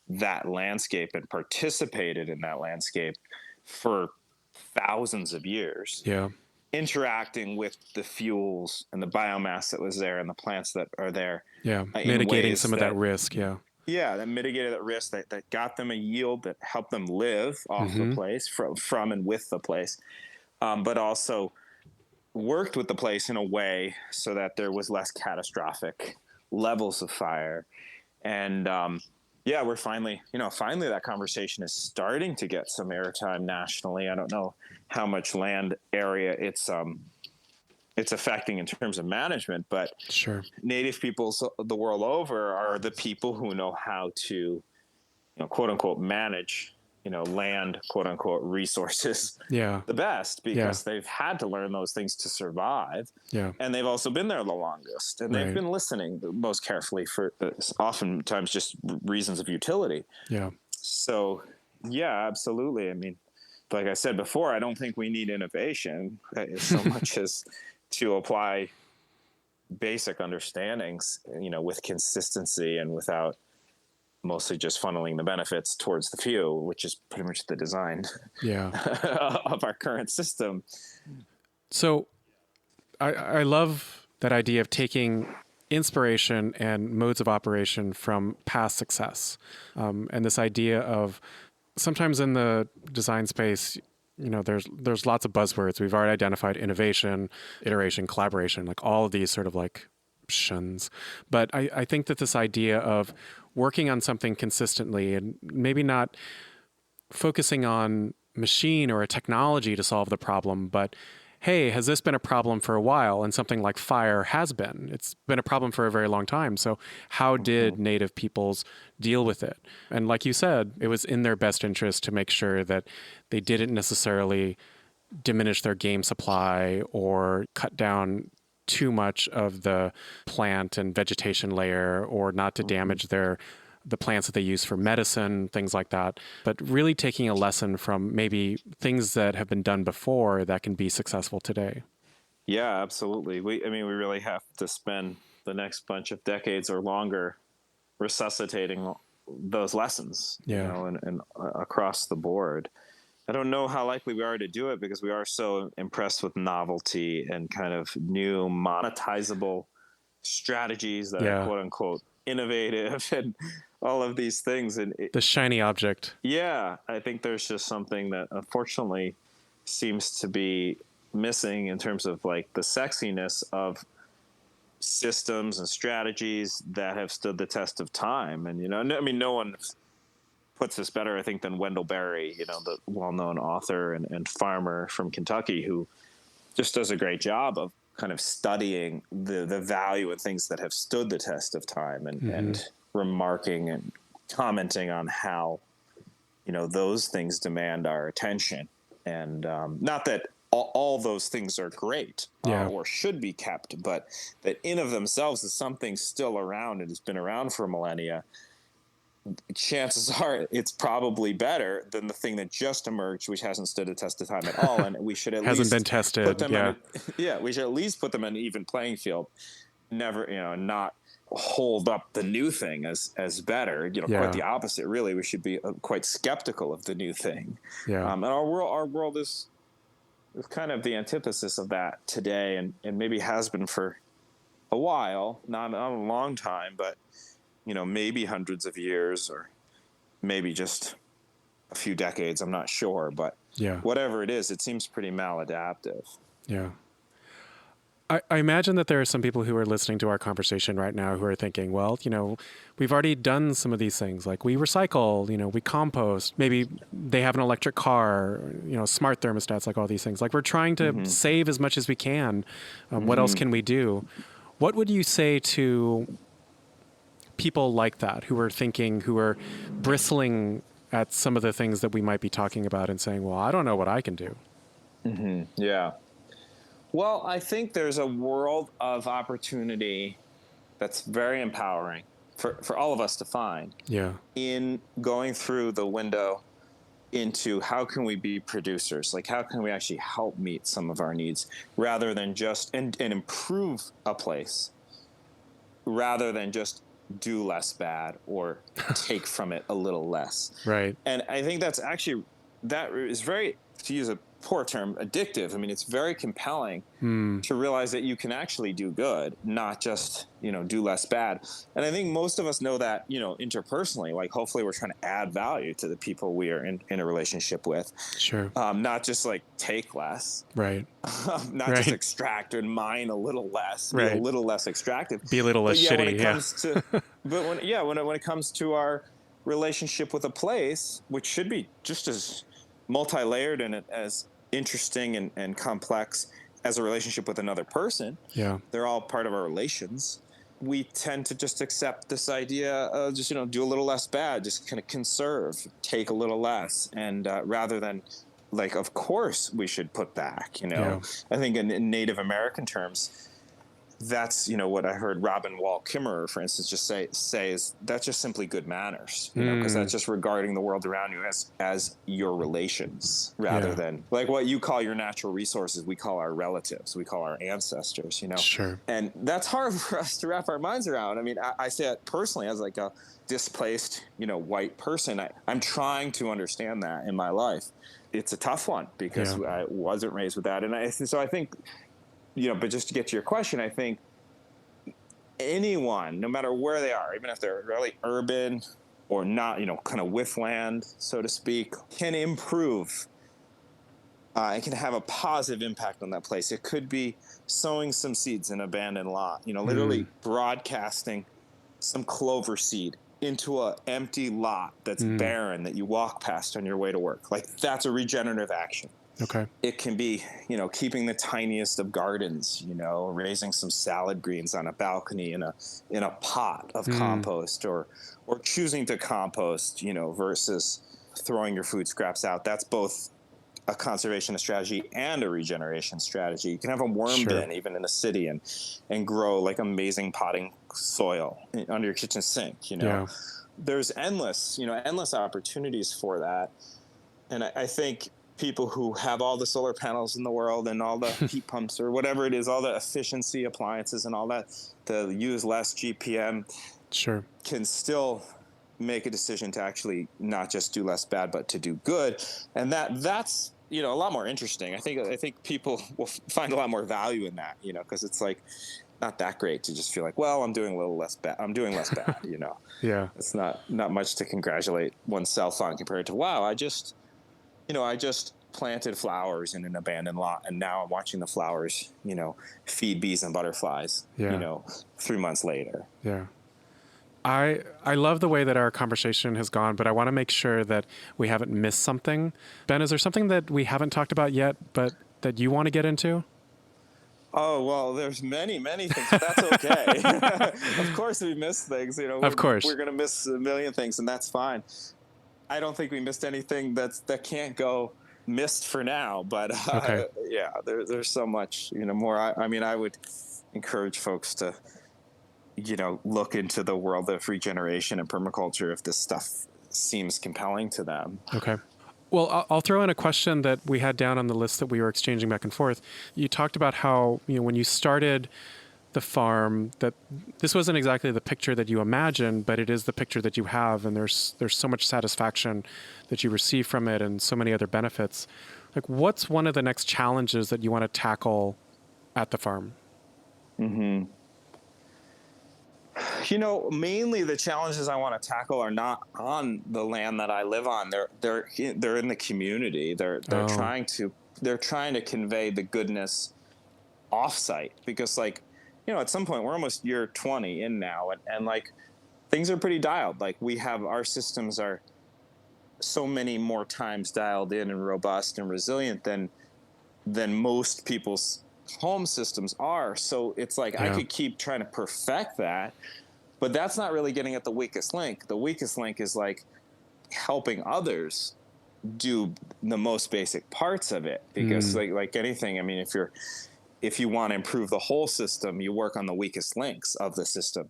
that landscape and participated in that landscape for thousands of years. Yeah. Interacting with the fuels and the biomass that was there and the plants that are there. Yeah. Mitigating some of that risk. Yeah. Yeah, that mitigated that risk, that got them a yield that helped them live off the place, from and with the place, but also worked with the place in a way so that there was less catastrophic levels of fire. And we're finally that conversation is starting to get some airtime nationally. I don't know how much land area it's affecting in terms of management, but sure, Native peoples the world over are the people who know how to, quote unquote, manage, land, quote unquote, resources the best, because they've had to learn those things to survive. Yeah. And they've also been there the longest, and they've been listening most carefully for oftentimes just reasons of utility. Yeah. So, yeah, absolutely. Like I said before, I don't think we need innovation so much as to apply basic understandings, with consistency and without mostly just funneling the benefits towards the few, which is pretty much the design of our current system. So I love that idea of taking inspiration and modes of operation from past success. And this idea of sometimes in the design space, there's lots of buzzwords. We've already identified innovation, iteration, collaboration, like all of these sort of shuns. But I think that this idea of working on something consistently and maybe not focusing on machine or a technology to solve the problem, but hey, has this been a problem for a while? And something like fire has been. It's been a problem for a very long time. So how did Native peoples deal with it? And like you said, it was in their best interest to make sure that they didn't necessarily diminish their game supply or cut down too much of the plant and vegetation layer, or not to damage their the plants that they use for medicine, things like that, but really taking a lesson from maybe things that have been done before that can be successful today. Yeah, absolutely. We really have to spend the next bunch of decades or longer resuscitating those lessons, Yeah. and across the board. I don't know how likely we are to do it because we are so impressed with novelty and kind of new monetizable strategies that are Yeah. quote unquote innovative and all of these things. And The shiny object. yeah, I think there's just something that unfortunately seems to be missing in terms of like the sexiness of systems and strategies that have stood the test of time. And, no one puts this better, I think, than Wendell Berry, the well-known author and farmer from Kentucky, who just does a great job of kind of studying the value of things that have stood the test of time and remarking and commenting on how, those things demand our attention. And not that all those things are great or should be kept, but that in of themselves is something still around and has been around for millennia. Chances are it's probably better than the thing that just emerged, which hasn't stood the test of time at all. And we should at Hasn't least been tested. put them Yeah. we should at least put them in an even playing field. Never, not hold up the new thing as better. Quite the opposite. Really, we should be quite skeptical of the new thing. Yeah. And our world is kind of the antithesis of that today, and maybe has been for a while, not a long time, but maybe hundreds of years or maybe just a few decades. I'm not sure, but whatever it is, it seems pretty maladaptive. Yeah. I imagine that there are some people who are listening to our conversation right now who are thinking, well, we've already done some of these things. Like we recycle, we compost. Maybe they have an electric car, smart thermostats, like all these things. Like we're trying to save as much as we can. What else can we do? What would you say to people like that who are bristling at some of the things that we might be talking about and saying, well, I don't know what I can do? Yeah. Well, I think there's a world of opportunity that's very empowering for all of us to find in going through the window into how can we be producers? Like how can we actually help meet some of our needs rather than just and improve a place rather than just do less bad or take from it a little less. Right. And I think that is very, to use a poor term, addictive. I mean, it's very compelling to realize that you can actually do good, not just, do less bad. And I think most of us know that, interpersonally, like hopefully we're trying to add value to the people we are in a relationship with. Sure. Not just like take less. Right. Not just extract and mine a little less, be a little less extractive. Be a little less shitty. When it comes to, when it comes to our relationship with a place, which should be just as multi-layered and as interesting and complex as a relationship with another person. Yeah. They're all part of our relations. We tend to just accept this idea of just, do a little less bad, just kind of conserve, take a little less. And rather than like, of course we should put back, I think in Native American terms, that's, what I heard Robin Wall Kimmerer, for instance, just say is that's just simply good manners, because that's just regarding the world around you as your relations rather than like what you call your natural resources. We call our relatives, we call our ancestors, Sure. And that's hard for us to wrap our minds around. I mean, I say it personally as like a displaced, white person. I'm trying to understand that in my life. It's a tough one because I wasn't raised with that. And so I think, but just to get to your question, I think anyone, no matter where they are, even if they're really urban or not, kind of with land, so to speak, can improve. It can have a positive impact on that place. It could be sowing some seeds in an abandoned lot, literally broadcasting some clover seed into an empty lot that's barren that you walk past on your way to work. Like that's a regenerative action. Okay. It can be, keeping the tiniest of gardens, raising some salad greens on a balcony in a pot of compost or choosing to compost, versus throwing your food scraps out. That's both a conservation strategy and a regeneration strategy. You can have a worm bin even in a city and grow like amazing potting soil under your kitchen sink, there's endless opportunities for that. And I think people who have all the solar panels in the world and all the heat pumps or whatever it is, all the efficiency appliances and all that, to use less GPM, Sure. can still make a decision to actually not just do less bad, but to do good. And that's, a lot more interesting. I think people will find a lot more value in that, because it's like not that great to just feel like, well, I'm doing a little less bad. I'm doing less bad, Yeah. It's not much to congratulate oneself on compared to, wow, I just planted flowers in an abandoned lot, and now I'm watching the flowers, feed bees and butterflies, 3 months later. Yeah. I love the way that our conversation has gone, but I want to make sure that we haven't missed something. Ben, is there something that we haven't talked about yet, but that you want to get into? Oh, well, there's many things, but that's okay. Of course we miss things, Of course. We're going to miss a million things, and that's fine. I don't think we missed anything that can't go missed for now, but Okay. yeah, there's so much, more. I would encourage folks to, look into the world of regeneration and permaculture if this stuff seems compelling to them. Okay. Well, I'll throw in a question that we had down on the list that we were exchanging back and forth. You talked about how, when you started the farm, that this wasn't exactly the picture that you imagined, but it is the picture that you have, and there's so much satisfaction that you receive from it and so many other benefits. Like, what's one of the next challenges that you want to tackle at the farm? Mm-hmm. Mainly the challenges I want to tackle are not on the land that I live on. They're in the community. They're trying to convey the goodness offsite, because at some point we're almost year 20 in now, and like things are pretty dialed. Like our systems are so many more times dialed in and robust and resilient than most people's home systems are. So it's like, I could keep trying to perfect that, but that's not really getting at the weakest link. The weakest link is like helping others do the most basic parts of it, because like anything, I mean, if you want to improve the whole system, you work on the weakest links of the system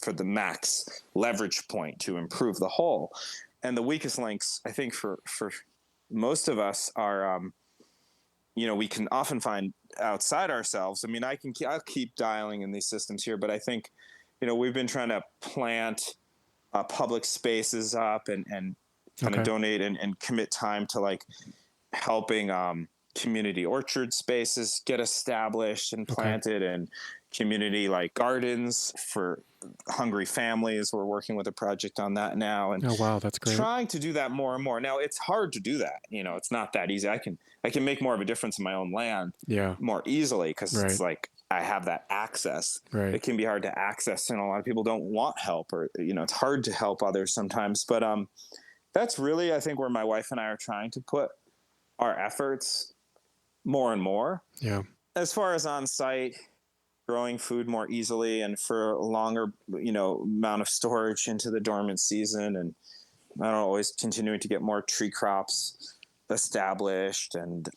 for the max leverage point to improve the whole. And the weakest links, I think, for most of us are, we can often find outside ourselves. I mean, I'll keep dialing in these systems here, but I think, we've been trying to plant public spaces up and kind of donate and commit time to like helping community orchard spaces get established and planted, and community like gardens for hungry families. We're working with a project on that now, and oh wow, that's great. Trying to do that more and more. Now it's hard to do that. It's not that easy. I can make more of a difference in my own land more easily, because it's like I have that access. Right. It can be hard to access, and a lot of people don't want help, or it's hard to help others sometimes. But that's really, I think, where my wife and I are trying to put our efforts more and more. Yeah. As far as on site, growing food more easily and for a longer, amount of storage into the dormant season, and I don't know, always continuing to get more tree crops established. And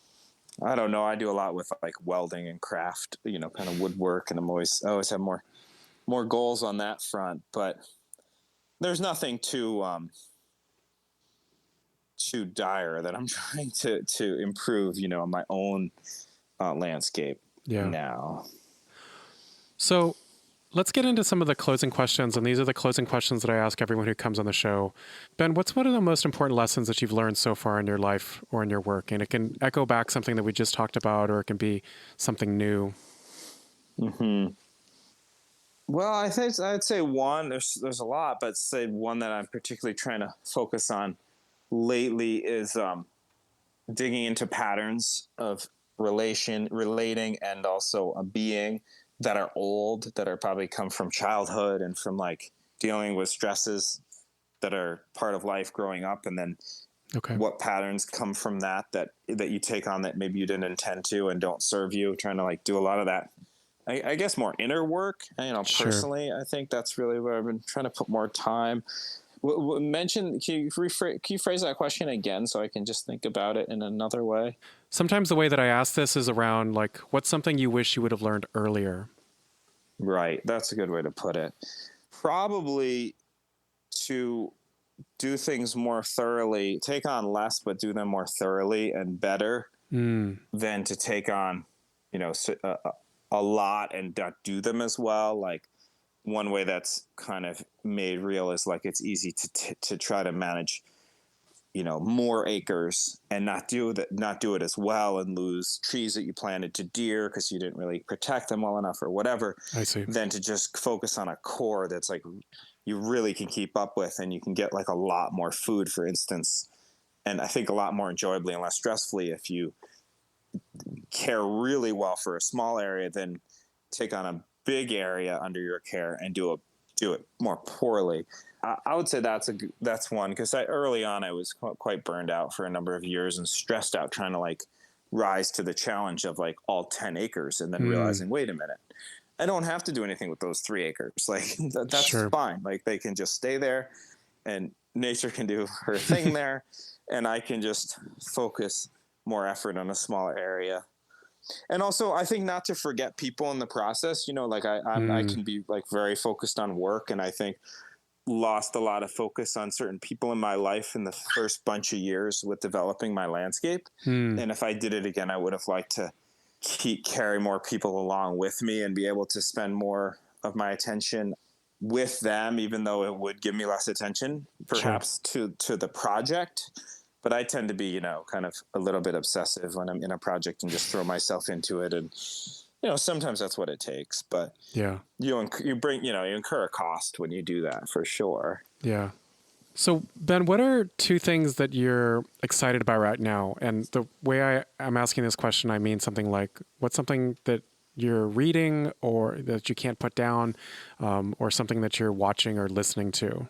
I don't know, I do a lot with like welding and craft, kind of woodwork, and I always have more goals on that front. But there's nothing too dire that I'm trying to improve, my own landscape now. So let's get into some of the closing questions. And these are the closing questions that I ask everyone who comes on the show. Ben, what's one of the most important lessons that you've learned so far in your life or in your work? And it can echo back something that we just talked about, or it can be something new. Mm-hmm. Well, I'd say one, there's a lot, but say one that I'm particularly trying to focus on lately is digging into patterns of relating, and also a being that are old, that are probably come from childhood and from like dealing with stresses that are part of life growing up. And then what patterns come from that you take on that maybe you didn't intend to and don't serve you, trying to like do a lot of that, I guess, more inner work. Personally, I think that's really where I've been trying to put more time. Can you phrase that question again so I can just think about it in another way? Sometimes the way that I ask this is around like, what's something you wish you would have learned earlier? Right. That's a good way to put it. Probably to do things more thoroughly, take on less, but do them more thoroughly and better than to take on, a lot and not do them as well. Like one way that's kind of made real is like it's easy to try to manage, more acres and not do it as well and lose trees that you planted to deer because you didn't really protect them well enough or whatever. I see. Than to just focus on a core that's like you really can keep up with, and you can get like a lot more food, for instance, and I think a lot more enjoyably and less stressfully if you care really well for a small area than take on a big area under your care and do it more poorly. I would say that's one, because early on I was quite burned out for a number of years and stressed out trying to like rise to the challenge of like all 10 acres and then realizing, wait a minute, I don't have to do anything with those 3 acres. Like that's Sure. fine. Like they can just stay there and nature can do her thing there. And I can just focus more effort on a smaller area. And also I think not to forget people in the process, like I can be like very focused on work, and I think lost a lot of focus on certain people in my life in the first bunch of years with developing my landscape. And if I did it again, I would have liked to carry more people along with me and be able to spend more of my attention with them, even though it would give me less attention perhaps to the project. But I tend to be, kind of a little bit obsessive when I'm in a project and just throw myself into it. And, sometimes that's what it takes, but Yeah. you incur a cost when you do that, for sure. Yeah. So Ben, what are 2 things that you're excited about right now? And the way I'm asking this question, I mean something like, what's something that you're reading or that you can't put down, or something that you're watching or listening to?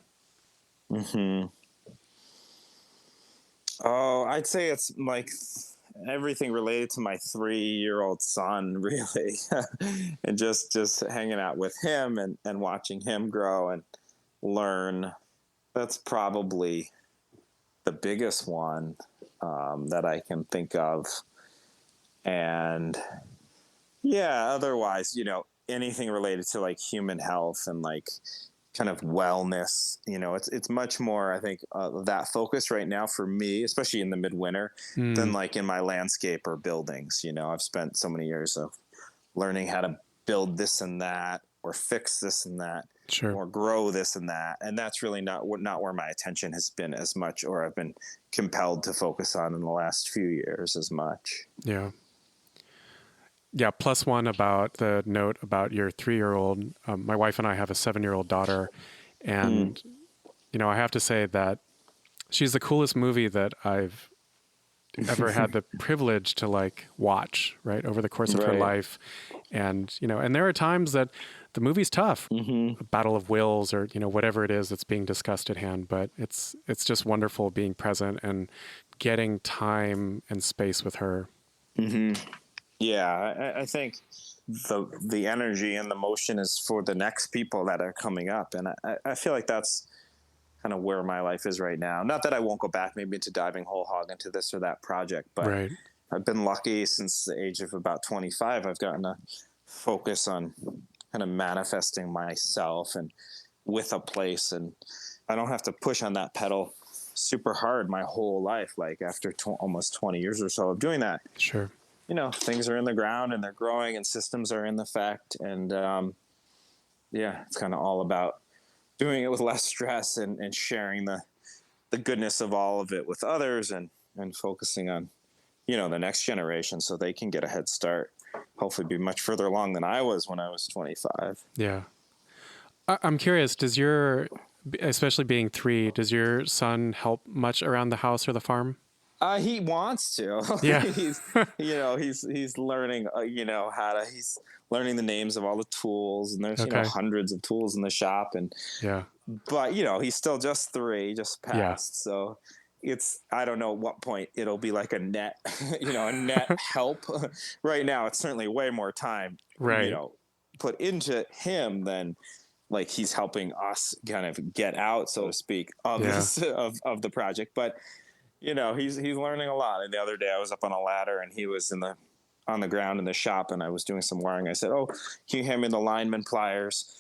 Oh, I'd say it's like everything related to my 3-year-old son, really. And just hanging out with him and watching him grow and learn. That's probably the biggest one that I can think of. And yeah, otherwise, anything related to like human health and like kind of wellness, it's much more, I think, that focus right now for me, especially in the midwinter, than like in my landscape or buildings. I've spent so many years of learning how to build this and that, or fix this and that, or grow this and that. And that's really not where my attention has been as much, or I've been compelled to focus on in the last few years as much. Yeah. Yeah. Plus one about the note about your 3-year-old. My wife and I have a 7-year-old daughter, and, I have to say that she's the coolest movie that I've ever had the privilege to like watch, right, over the course of her life. And, and there are times that the movie's tough, a battle of wills, or, whatever it is that's being discussed at hand, but it's just wonderful being present and getting time and space with her. Yeah, I think the energy and the motion is for the next people that are coming up. And I feel like that's kind of where my life is right now. Not that I won't go back maybe into diving whole hog into this or that project, but I've been lucky since the age of about 25. I've gotten to focus on kind of manifesting myself and with a place. And I don't have to push on that pedal super hard my whole life. Like after almost 20 years or so of doing that. Sure. Things are in the ground and they're growing and systems are in effect. And it's kind of all about doing it with less stress and sharing the goodness of all of it with others and focusing on, the next generation so they can get a head start, hopefully be much further along than I was when I was 25. Yeah. I'm curious, especially being 3, does your son help much around the house or the farm? He wants to. Yeah. he's learning, he's learning the names of all the tools, and there's hundreds of tools in the shop, and but he's still just 3, just passed, so I don't know at what point it'll be like a net, a net help. Right now, it's certainly way more time, put into him than like he's helping us kind of get out, so to speak, of this of the project, but. He's learning a lot. And the other day I was up on a ladder and he was on the ground in the shop and I was doing some wiring. I said, "Oh, can you hand me the lineman pliers?"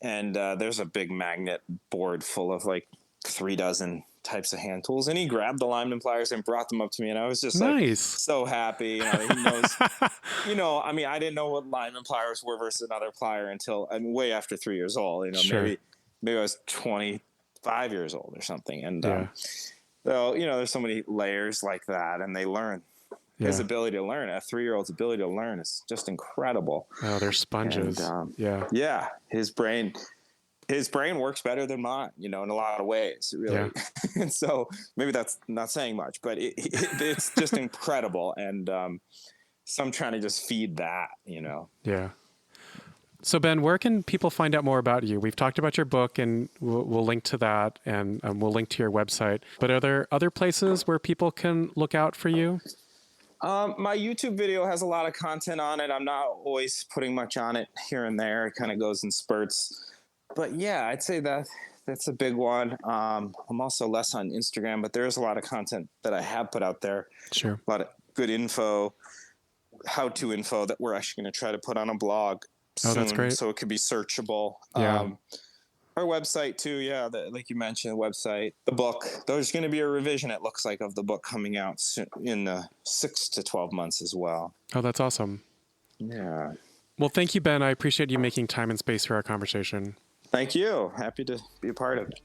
and there's a big magnet board full of like 36 types of hand tools, and he grabbed the lineman pliers and brought them up to me, and I was just like Nice. so happy. He knows. I mean, I didn't know what lineman pliers were versus another plier until way after 3 years old. Sure. Maybe I was 25 years old or something, and Yeah. so there's so many layers like that, and they learn. His ability to learn, a 3-year-old's ability to learn, is just incredible. Oh, they're sponges. And, yeah. His brain works better than mine, in a lot of ways, really. Yeah. And so maybe that's not saying much, but it's just incredible. And so I'm trying to just feed that, Yeah. So Ben, where can people find out more about you? We've talked about your book, and we'll link to that, and we'll link to your website. But are there other places where people can look out for you? My YouTube video has a lot of content on it. I'm not always putting much on it here and there. It kind of goes in spurts. But yeah, I'd say that's a big one. I'm also less on Instagram, but there is a lot of content that I have put out there. Sure. A lot of good info, how-to info that we're actually going to try to put on a blog soon. Oh, that's great. So it could be searchable. Yeah. Our website too, like you mentioned, the website, the book. There's going to be a revision, it looks like, of the book coming out soon, in 6 to 12 months as well. Oh, that's awesome. Yeah. Well, thank you, Ben. I appreciate you making time and space for our conversation. Thank you. Happy to be a part of it.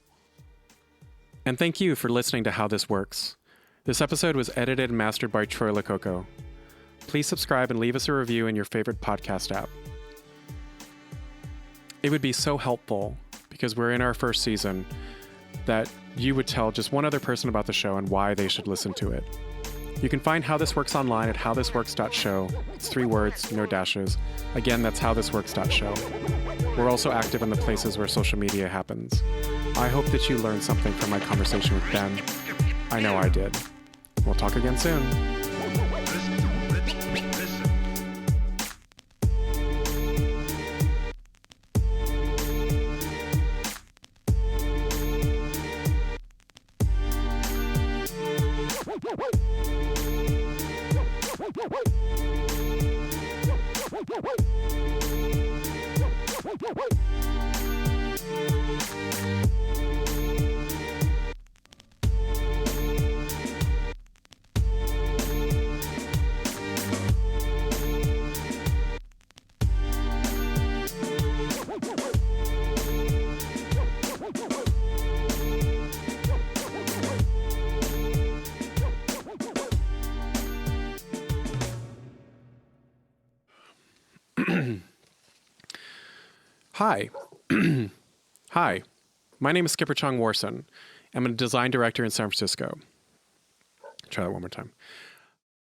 And thank you for listening to How This Works. This episode was edited and mastered by Troy Lococo. Please subscribe and leave us a review in your favorite podcast app. It would be so helpful, because we're in our first season, that you would tell just one other person about the show and why they should listen to it. You can find How This Works online at howthisworks.show. It's 3 words, no dashes. Again, that's howthisworks.show. We're also active in the places where social media happens. I hope that you learned something from my conversation with Ben. I know I did. We'll talk again soon. Hi. Hi. My name is Skipper Chung Warson. I'm a design director in San Francisco. Try that one more time.